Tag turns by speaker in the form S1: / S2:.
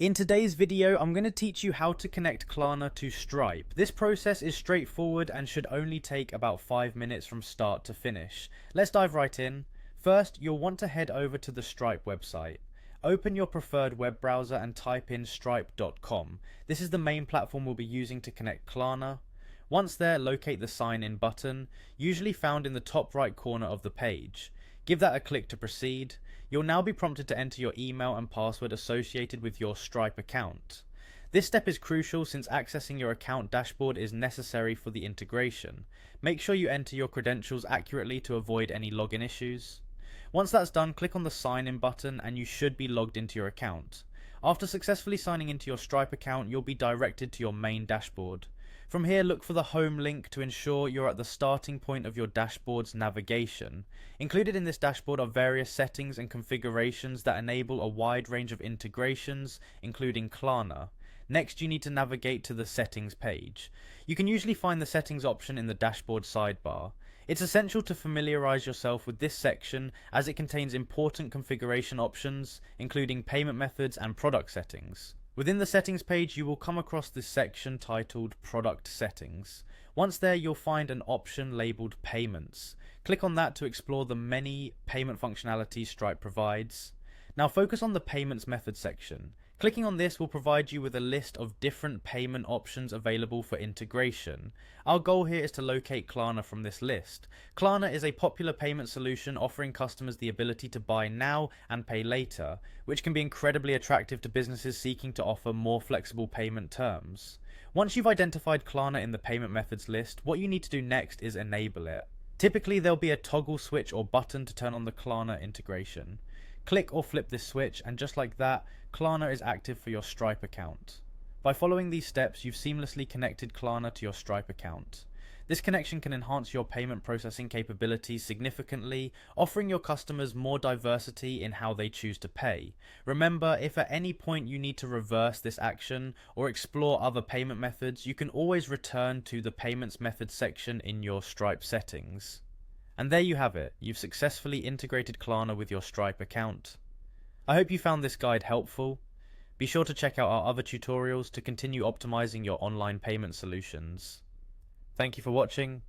S1: In today's video, I'm going to teach you how to connect Klarna to Stripe. This process is straightforward and should only take about 5 minutes from start to finish. Let's dive right in. First, you'll want to head over to the Stripe website. Open your preferred web browser and type in stripe.com. This is the main platform we'll be using to connect Klarna. Once there, locate the sign in button, usually found in the top right corner of the page. Give that a click to proceed. You'll now be prompted to enter your email and password associated with your Stripe account. This step is crucial since accessing your account dashboard is necessary for the integration. Make sure you enter your credentials accurately to avoid any login issues. Once that's done, click on the sign in button and you should be logged into your account. After successfully signing into your Stripe account, you'll be directed to your main dashboard. From here, look for the home link to ensure you're at the starting point of your dashboard's navigation. Included in this dashboard are various settings and configurations that enable a wide range of integrations, including Klarna. Next, you need to navigate to the settings page. You can usually find the settings option in the dashboard sidebar. It's essential to familiarize yourself with this section as it contains important configuration options, including payment methods and product settings. Within the settings page, you will come across this section titled Product Settings. Once there, you'll find an option labeled Payments. Click on that to explore the many payment functionalities Stripe provides. Now focus on the Payments Method section. Clicking on this will provide you with a list of different payment options available for integration. Our goal here is to locate Klarna from this list. Klarna is a popular payment solution offering customers the ability to buy now and pay later, which can be incredibly attractive to businesses seeking to offer more flexible payment terms. Once you've identified Klarna in the payment methods list, what you need to do next is enable it. Typically, there'll be a toggle switch or button to turn on the Klarna integration. Click or flip this switch and just like that, Klarna is active for your Stripe account. By following these steps, you've seamlessly connected Klarna to your Stripe account. This connection can enhance your payment processing capabilities significantly, offering your customers more diversity in how they choose to pay. Remember, if at any point you need to reverse this action or explore other payment methods, you can always return to the Payments Method section in your Stripe settings. And there you have it, you've successfully integrated Klarna with your Stripe account. I hope you found this guide helpful. Be sure to check out our other tutorials to continue optimizing your online payment solutions. Thank you for watching.